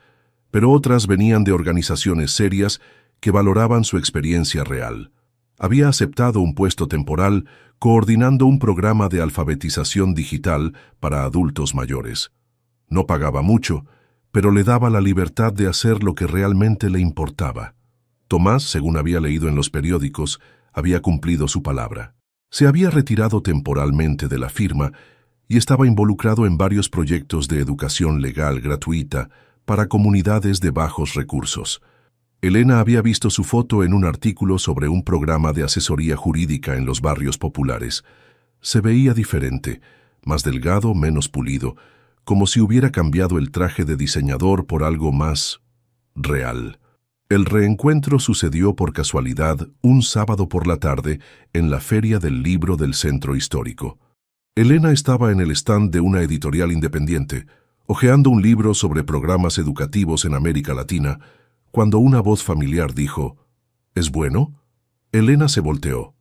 pero otras venían de organizaciones serias que valoraban su experiencia real. Había aceptado un puesto temporal coordinando un programa de alfabetización digital para adultos mayores. No pagaba mucho, pero le daba la libertad de hacer lo que realmente le importaba. Tomás, según había leído en los periódicos, había cumplido su palabra. Se había retirado temporalmente de la firma y estaba involucrado en varios proyectos de educación legal gratuita para comunidades de bajos recursos. Elena había visto su foto en un artículo sobre un programa de asesoría jurídica en los barrios populares. Se veía diferente, más delgado, menos pulido, como si hubiera cambiado el traje de diseñador por algo más real. El reencuentro sucedió por casualidad un sábado por la tarde en la Feria del Libro del Centro Histórico. Elena estaba en el stand de una editorial independiente, hojeando un libro sobre programas educativos en América Latina, cuando una voz familiar dijo: «¿Es bueno?». Elena se volteó.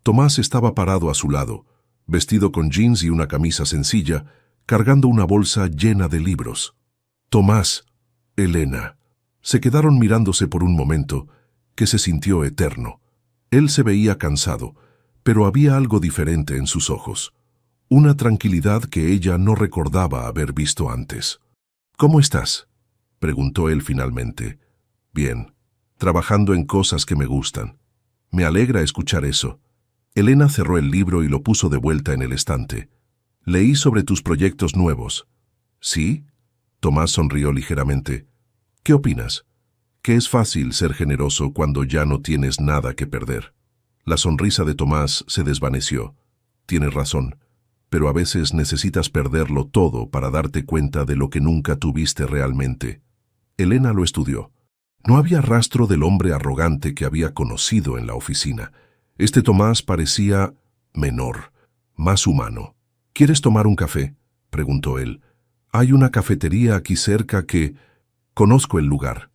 Tomás estaba parado a su lado, vestido con jeans y una camisa sencilla, cargando una bolsa llena de libros. «Tomás», Elena. Se quedaron mirándose por un momento, que se sintió eterno. Él se veía cansado, pero había algo diferente en sus ojos. Una tranquilidad que ella no recordaba haber visto antes. «¿Cómo estás?», preguntó él finalmente. «Bien, trabajando en cosas que me gustan». «Me alegra escuchar eso». Elena cerró el libro y lo puso de vuelta en el estante. «Leí sobre tus proyectos nuevos». «¿Sí?». Tomás sonrió ligeramente. «¿Qué opinas?». «Que es fácil ser generoso cuando ya no tienes nada que perder». La sonrisa de Tomás se desvaneció. «Tienes razón, pero a veces necesitas perderlo todo para darte cuenta de lo que nunca tuviste realmente». Elena lo estudió. No había rastro del hombre arrogante que había conocido en la oficina. Este Tomás parecía menor, más humano. «¿Quieres tomar un café?», preguntó él. «Hay una cafetería aquí cerca que...». «Conozco el lugar».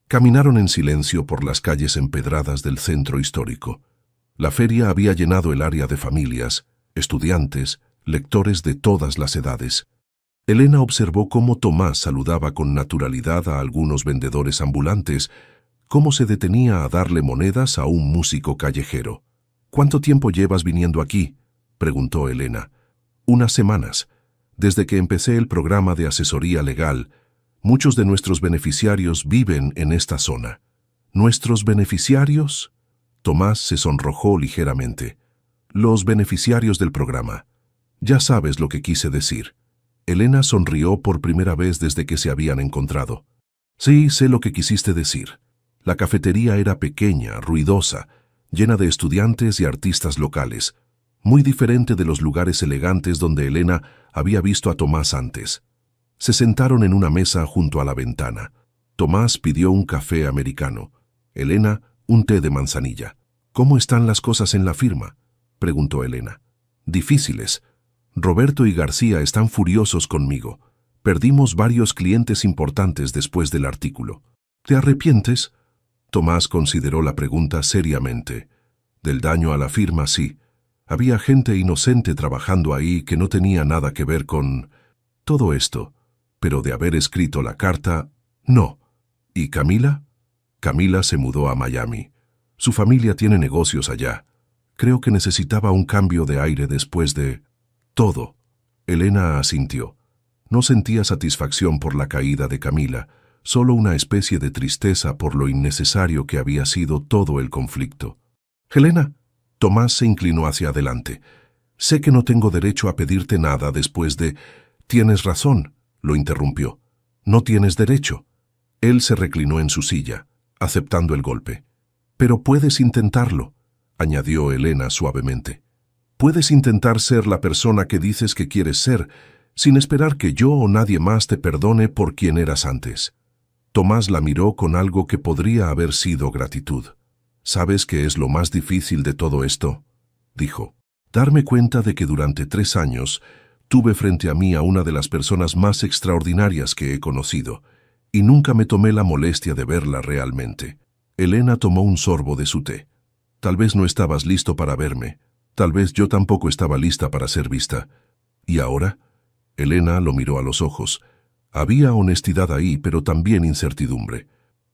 Caminaron en silencio por las calles empedradas del centro histórico. La feria había llenado el área de familias, estudiantes, lectores de todas las edades. Elena observó cómo Tomás saludaba con naturalidad a algunos vendedores ambulantes, cómo se detenía a darle monedas a un músico callejero. «¿Cuánto tiempo llevas viniendo aquí?», preguntó Elena. «Unas semanas. Desde que empecé el programa de asesoría legal, muchos de nuestros beneficiarios viven en esta zona». «¿Nuestros beneficiarios?». Tomás se sonrojó ligeramente. «Los beneficiarios del programa. Ya sabes lo que quise decir». Elena sonrió por primera vez desde que se habían encontrado. «Sí, sé lo que quisiste decir». La cafetería era pequeña, ruidosa, llena de estudiantes y artistas locales, muy diferente de los lugares elegantes donde Elena había visto a Tomás antes. Se sentaron en una mesa junto a la ventana. Tomás pidió un café americano. Elena, un té de manzanilla. «¿Cómo están las cosas en la firma?», preguntó Elena. «Difíciles. Roberto y García están furiosos conmigo. Perdimos varios clientes importantes después del artículo». «¿Te arrepientes?». Tomás consideró la pregunta seriamente. «Del daño a la firma, sí. Había gente inocente trabajando ahí que no tenía nada que ver con todo esto. Pero de haber escrito la carta, no». «¿Y Camila?». «Camila se mudó a Miami. Su familia tiene negocios allá. Creo que necesitaba un cambio de aire después de todo». Elena asintió. No sentía satisfacción por la caída de Camila, solo una especie de tristeza por lo innecesario que había sido todo el conflicto. «Helena», Tomás se inclinó hacia adelante. «Sé que no tengo derecho a pedirte nada después de...». «Tienes razón», lo interrumpió. «No tienes derecho». Él se reclinó en su silla, aceptando el golpe. «Pero puedes intentarlo», añadió Elena suavemente. «Puedes intentar ser la persona que dices que quieres ser, sin esperar que yo o nadie más te perdone por quien eras antes». Tomás la miró con algo que podría haber sido gratitud. «¿Sabes qué es lo más difícil de todo esto?», dijo. «Darme cuenta de que durante 3 años tuve frente a mí a una de las personas más extraordinarias que he conocido, y nunca me tomé la molestia de verla realmente». Elena tomó un sorbo de su té. «Tal vez no estabas listo para verme. Tal vez yo tampoco estaba lista para ser vista». «¿Y ahora?». Elena lo miró a los ojos. Había honestidad ahí, pero también incertidumbre.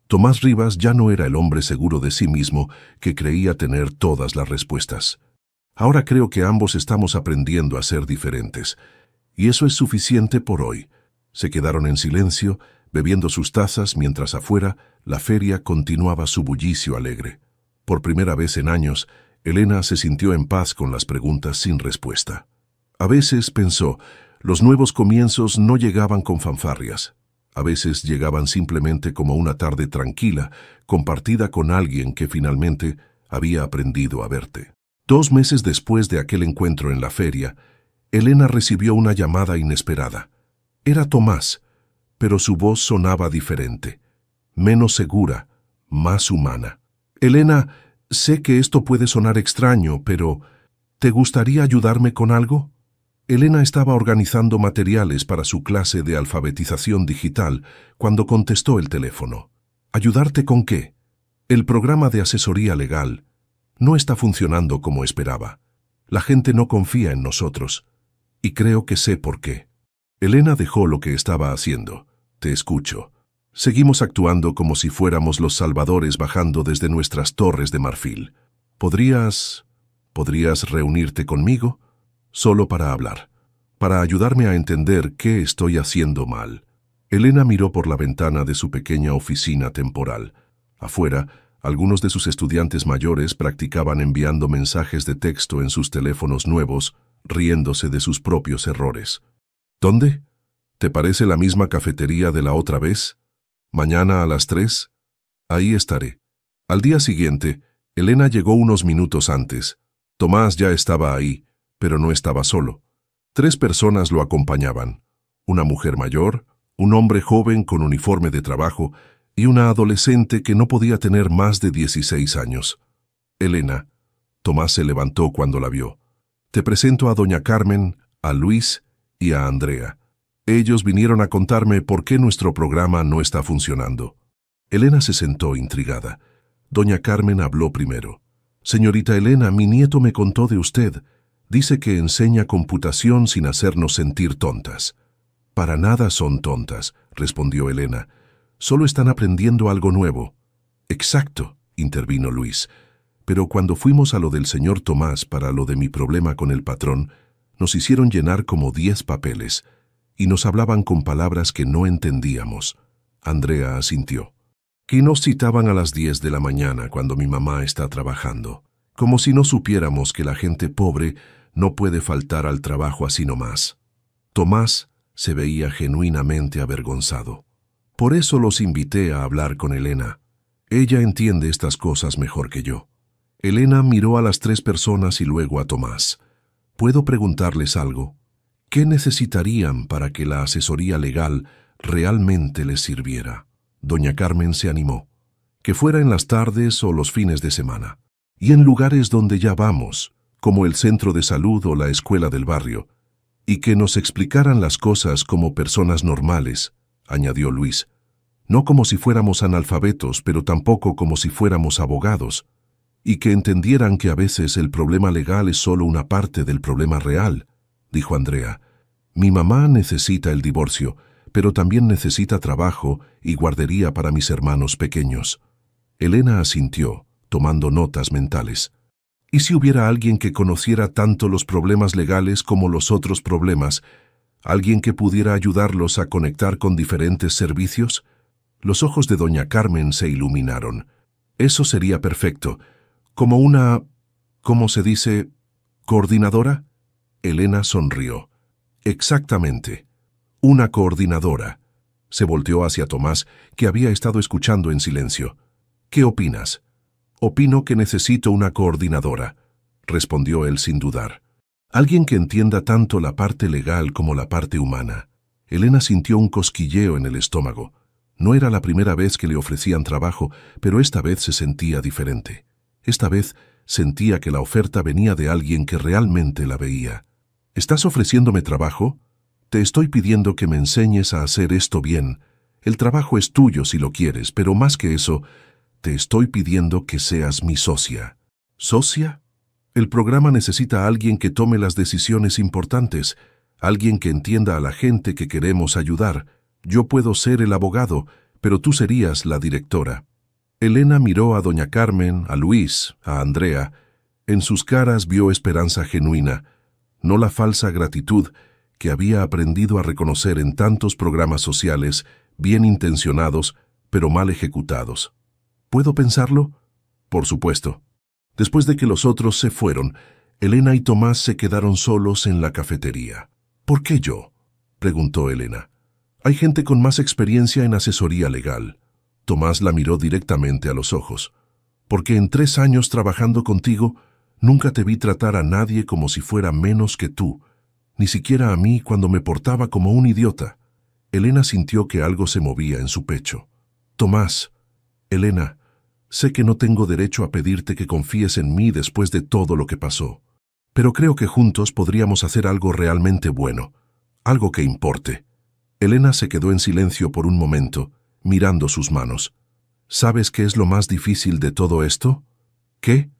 Tomás Rivas ya no era el hombre seguro de sí mismo que creía tener todas las respuestas. «Ahora creo que ambos estamos aprendiendo a ser diferentes. Y eso es suficiente por hoy». Se quedaron en silencio, bebiendo sus tazas, mientras afuera la feria continuaba su bullicio alegre. Por primera vez en años, Elena se sintió en paz con las preguntas sin respuesta. A veces, pensó, los nuevos comienzos no llegaban con fanfarrias. A veces llegaban simplemente como una tarde tranquila, compartida con alguien que finalmente había aprendido a verte. 2 meses después de aquel encuentro en la feria, Elena recibió una llamada inesperada. Era Tomás, pero su voz sonaba diferente, menos segura, más humana. «Elena, sé que esto puede sonar extraño, pero ¿te gustaría ayudarme con algo?». Elena estaba organizando materiales para su clase de alfabetización digital cuando contestó el teléfono. «¿Ayudarte con qué?». «El programa de asesoría legal no está funcionando como esperaba. La gente no confía en nosotros. Y creo que sé por qué». Elena dejó lo que estaba haciendo. «Te escucho. Seguimos actuando como si fuéramos los salvadores bajando desde nuestras torres de marfil. ¿Podrías reunirte conmigo? Solo para hablar, para ayudarme a entender qué estoy haciendo mal». Elena miró por la ventana de su pequeña oficina temporal. Afuera, algunos de sus estudiantes mayores practicaban enviando mensajes de texto en sus teléfonos nuevos, riéndose de sus propios errores. «¿Dónde? ¿Te parece la misma cafetería de la otra vez? ¿Mañana a las 3? Ahí estaré». Al día siguiente, Elena llegó unos minutos antes. Tomás ya estaba ahí, pero no estaba solo. 3 personas lo acompañaban: una mujer mayor, un hombre joven con uniforme de trabajo y una adolescente que no podía tener más de 16 años. «Elena». Tomás se levantó cuando la vio. «Te presento a doña Carmen, a Luis y a Andrea. Ellos vinieron a contarme por qué nuestro programa no está funcionando». Elena se sentó intrigada. Doña Carmen habló primero. «Señorita Elena, mi nieto me contó de usted. Dice que enseña computación sin hacernos sentir tontas». Para nada son tontas, respondió Elena. Solo están aprendiendo algo nuevo. Exacto, intervino Luis. Pero cuando fuimos a lo del señor Tomás para lo de mi problema con el patrón, nos hicieron llenar como 10 papeles, y nos hablaban con palabras que no entendíamos. Andrea asintió. Que nos citaban a las 10 de la mañana cuando mi mamá está trabajando, como si no supiéramos que la gente pobre no puede faltar al trabajo así nomás. Tomás se veía genuinamente avergonzado. Por eso los invité a hablar con Elena. Ella entiende estas cosas mejor que yo. Elena miró a las 3 personas y luego a Tomás. ¿Puedo preguntarles algo? ¿Qué necesitarían para que la asesoría legal realmente les sirviera? Doña Carmen se animó. Que fuera en las tardes o los fines de semana. Y en lugares donde ya vamos, como el centro de salud o la escuela del barrio. Y que nos explicaran las cosas como personas normales, añadió Luis. No como si fuéramos analfabetos, pero tampoco como si fuéramos abogados. Y que entendieran que a veces el problema legal es solo una parte del problema real, dijo Andrea. Mi mamá necesita el divorcio, pero también necesita trabajo y guardería para mis hermanos pequeños. Elena asintió, tomando notas mentales. ¿Y si hubiera alguien que conociera tanto los problemas legales como los otros problemas? ¿Alguien que pudiera ayudarlos a conectar con diferentes servicios? Los ojos de doña Carmen se iluminaron. Eso sería perfecto. Como una... ¿cómo se dice? ¿Coordinadora? Elena sonrió. Exactamente. Una coordinadora. Se volteó hacia Tomás, que había estado escuchando en silencio. ¿Qué opinas? Opino que necesito una coordinadora, respondió él sin dudar. Alguien que entienda tanto la parte legal como la parte humana. Elena sintió un cosquilleo en el estómago. No era la primera vez que le ofrecían trabajo, pero esta vez se sentía diferente. Esta vez sentía que la oferta venía de alguien que realmente la veía. ¿Estás ofreciéndome trabajo? Te estoy pidiendo que me enseñes a hacer esto bien. El trabajo es tuyo si lo quieres, pero más que eso, te estoy pidiendo que seas mi socia. ¿Socia? El programa necesita a alguien que tome las decisiones importantes, alguien que entienda a la gente que queremos ayudar. Yo puedo ser el abogado, pero tú serías la directora. Elena miró a doña Carmen, a Luis, a Andrea. En sus caras vio esperanza genuina, no la falsa gratitud que había aprendido a reconocer en tantos programas sociales bien intencionados, pero mal ejecutados. ¿Puedo pensarlo? Por supuesto. Después de que los otros se fueron, Elena y Tomás se quedaron solos en la cafetería. ¿Por qué yo?, preguntó Elena. Hay gente con más experiencia en asesoría legal. Tomás la miró directamente a los ojos. Porque en 3 años trabajando contigo, nunca te vi tratar a nadie como si fuera menos que tú, ni siquiera a mí cuando me portaba como un idiota. Elena sintió que algo se movía en su pecho. Tomás, Elena, sé que no tengo derecho a pedirte que confíes en mí después de todo lo que pasó, pero creo que juntos podríamos hacer algo realmente bueno, algo que importe. Elena se quedó en silencio por un momento, mirando sus manos. ¿Sabes qué es lo más difícil de todo esto? ¿Qué?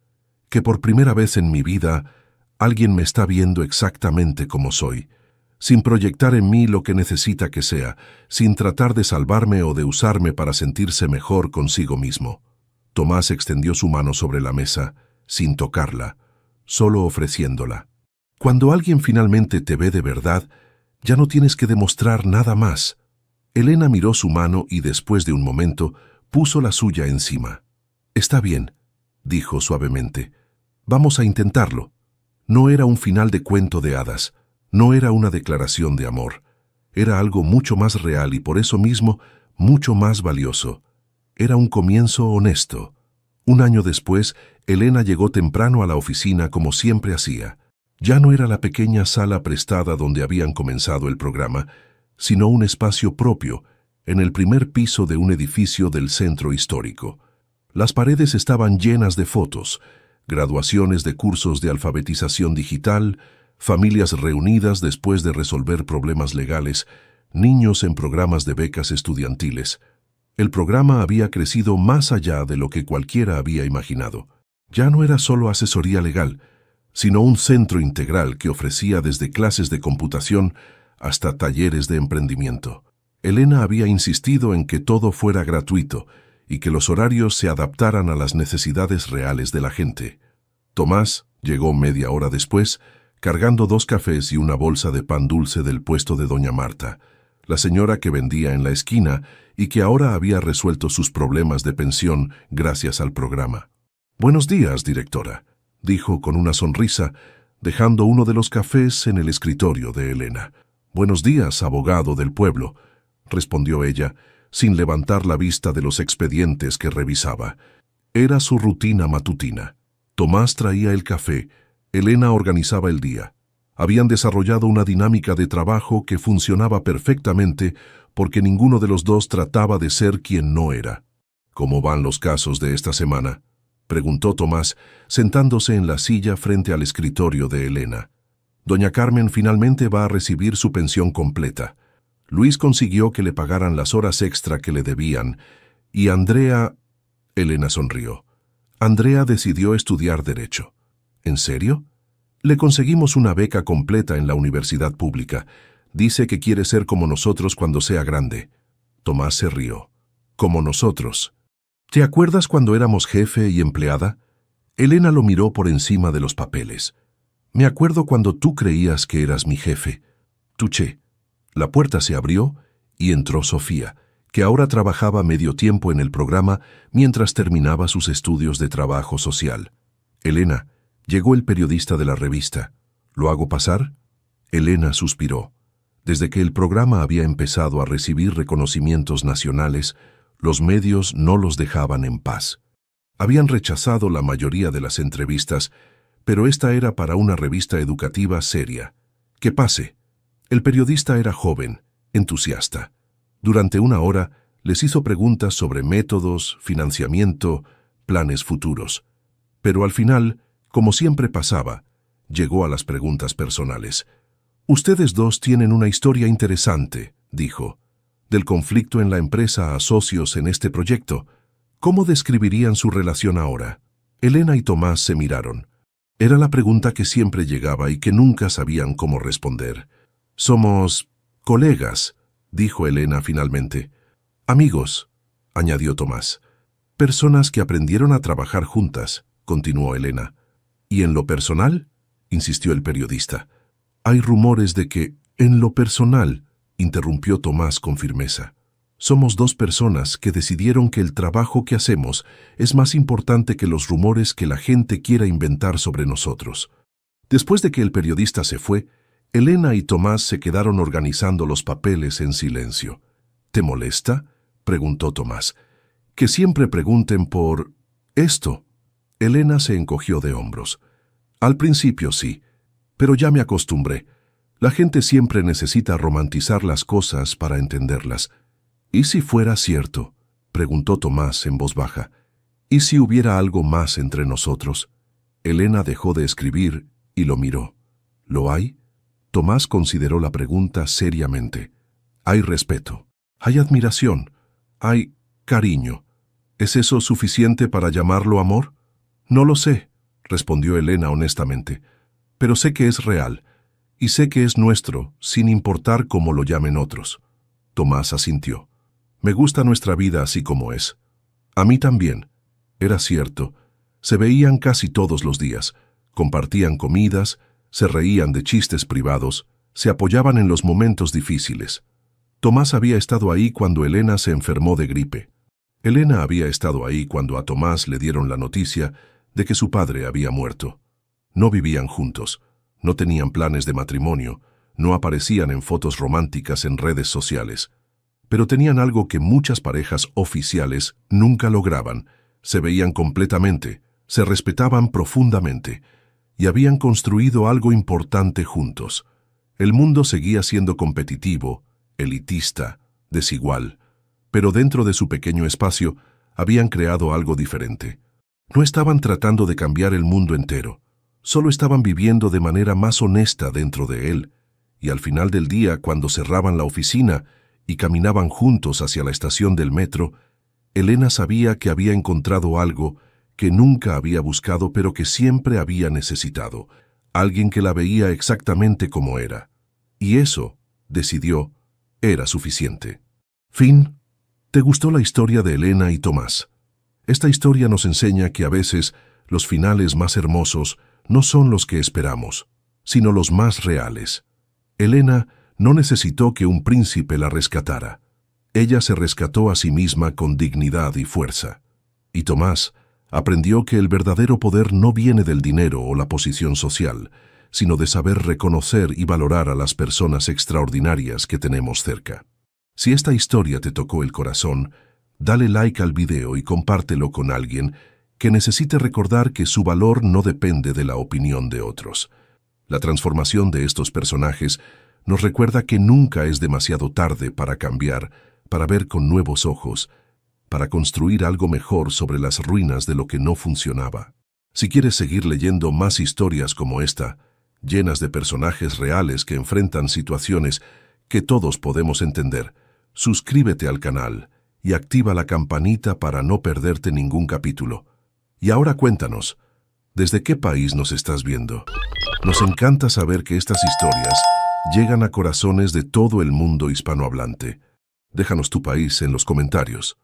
Que por primera vez en mi vida alguien me está viendo exactamente como soy, sin proyectar en mí lo que necesita que sea, sin tratar de salvarme o de usarme para sentirse mejor consigo mismo. Tomás extendió su mano sobre la mesa, sin tocarla, solo ofreciéndola. Cuando alguien finalmente te ve de verdad, ya no tienes que demostrar nada más. Elena miró su mano y después de un momento puso la suya encima. Está bien, dijo suavemente. Vamos a intentarlo. No era un final de cuento de hadas, no era una declaración de amor. Era algo mucho más real y por eso mismo mucho más valioso. Era un comienzo honesto. Un año después, Elena llegó temprano a la oficina como siempre hacía. Ya no era la pequeña sala prestada donde habían comenzado el programa, sino un espacio propio, en el primer piso de un edificio del centro histórico. Las paredes estaban llenas de fotos, graduaciones de cursos de alfabetización digital, familias reunidas después de resolver problemas legales, niños en programas de becas estudiantiles. El programa había crecido más allá de lo que cualquiera había imaginado. Ya no era solo asesoría legal, sino un centro integral que ofrecía desde clases de computación hasta talleres de emprendimiento. Elena había insistido en que todo fuera gratuito y que los horarios se adaptaran a las necesidades reales de la gente. Tomás llegó media hora después, cargando 2 cafés y una bolsa de pan dulce del puesto de doña Marta, la señora que vendía en la esquina y que ahora había resuelto sus problemas de pensión gracias al programa. «Buenos días, directora», dijo con una sonrisa, dejando uno de los cafés en el escritorio de Elena. «Buenos días, abogado del pueblo», respondió ella, sin levantar la vista de los expedientes que revisaba. Era su rutina matutina. Tomás traía el café, Elena organizaba el día. Habían desarrollado una dinámica de trabajo que funcionaba perfectamente porque ninguno de los dos trataba de ser quien no era. «¿Cómo van los casos de esta semana?», preguntó Tomás, sentándose en la silla frente al escritorio de Elena. «Doña Carmen finalmente va a recibir su pensión completa. Luis consiguió que le pagaran las horas extra que le debían, y Andrea...» Elena sonrió. «Andrea decidió estudiar Derecho». «¿En serio?». «Le conseguimos una beca completa en la universidad pública. Dice que quiere ser como nosotros cuando sea grande». Tomás se rió. «¿Como nosotros? ¿Te acuerdas cuando éramos jefe y empleada?». Elena lo miró por encima de los papeles. «Me acuerdo cuando tú creías que eras mi jefe». Tuché. La puerta se abrió y entró Sofía, que ahora trabajaba medio tiempo en el programa mientras terminaba sus estudios de trabajo social. «Elena, llegó el periodista de la revista. ¿Lo hago pasar?». Elena suspiró. Desde que el programa había empezado a recibir reconocimientos nacionales, los medios no los dejaban en paz. Habían rechazado la mayoría de las entrevistas, pero esta era para una revista educativa seria. «Que pase». El periodista era joven, entusiasta. Durante una hora les hizo preguntas sobre métodos, financiamiento, planes futuros. Pero al final, como siempre pasaba, llegó a las preguntas personales. «Ustedes dos tienen una historia interesante», dijo. «Del conflicto en la empresa a socios en este proyecto. ¿Cómo describirían su relación ahora?». Elena y Tomás se miraron. Era la pregunta que siempre llegaba y que nunca sabían cómo responder. «Somos colegas», dijo Elena finalmente. «Amigos», añadió Tomás. «Personas que aprendieron a trabajar juntas», continuó Elena. «¿Y en lo personal?», insistió el periodista. «Hay rumores de que, en lo personal», interrumpió Tomás con firmeza. «Somos 2 personas que decidieron que el trabajo que hacemos es más importante que los rumores que la gente quiera inventar sobre nosotros». Después de que el periodista se fue, Elena y Tomás se quedaron organizando los papeles en silencio. «¿Te molesta?», preguntó Tomás. «Que siempre pregunten por... esto». Elena se encogió de hombros. «Al principio sí, pero ya me acostumbré. La gente siempre necesita romantizar las cosas para entenderlas». «¿Y si fuera cierto?», preguntó Tomás en voz baja. «¿Y si hubiera algo más entre nosotros?». Elena dejó de escribir y lo miró. «¿Lo hay?». Tomás consideró la pregunta seriamente. «Hay respeto, hay admiración, hay cariño. ¿Es eso suficiente para llamarlo amor?». «No lo sé», respondió Elena honestamente, «pero sé que es real, y sé que es nuestro, sin importar cómo lo llamen otros». Tomás asintió. «Me gusta nuestra vida así como es». «A mí también». Era cierto. Se veían casi todos los días, compartían comidas, se reían de chistes privados, se apoyaban en los momentos difíciles. Tomás había estado ahí cuando Elena se enfermó de gripe. Elena había estado ahí cuando a Tomás le dieron la noticia de que su padre había muerto. No vivían juntos, no tenían planes de matrimonio, no aparecían en fotos románticas en redes sociales. Pero tenían algo que muchas parejas oficiales nunca lograban. Se veían completamente, se respetaban profundamente, y habían construido algo importante juntos. El mundo seguía siendo competitivo, elitista, desigual, pero dentro de su pequeño espacio habían creado algo diferente. No estaban tratando de cambiar el mundo entero, solo estaban viviendo de manera más honesta dentro de él, y al final del día, cuando cerraban la oficina y caminaban juntos hacia la estación del metro, Elena sabía que había encontrado algo que nunca había buscado pero que siempre había necesitado, alguien que la veía exactamente como era. Y eso, decidió, era suficiente. Fin. ¿Te gustó la historia de Elena y Tomás? Esta historia nos enseña que a veces los finales más hermosos no son los que esperamos, sino los más reales. Elena no necesitó que un príncipe la rescatara. Ella se rescató a sí misma con dignidad y fuerza. Y Tomás aprendió que el verdadero poder no viene del dinero o la posición social, sino de saber reconocer y valorar a las personas extraordinarias que tenemos cerca. Si esta historia te tocó el corazón, dale like al video y compártelo con alguien que necesite recordar que su valor no depende de la opinión de otros. La transformación de estos personajes nos recuerda que nunca es demasiado tarde para cambiar, para ver con nuevos ojos, para construir algo mejor sobre las ruinas de lo que no funcionaba. Si quieres seguir leyendo más historias como esta, llenas de personajes reales que enfrentan situaciones que todos podemos entender, suscríbete al canal y activa la campanita para no perderte ningún capítulo. Y ahora cuéntanos, ¿desde qué país nos estás viendo? Nos encanta saber que estas historias llegan a corazones de todo el mundo hispanohablante. Déjanos tu país en los comentarios.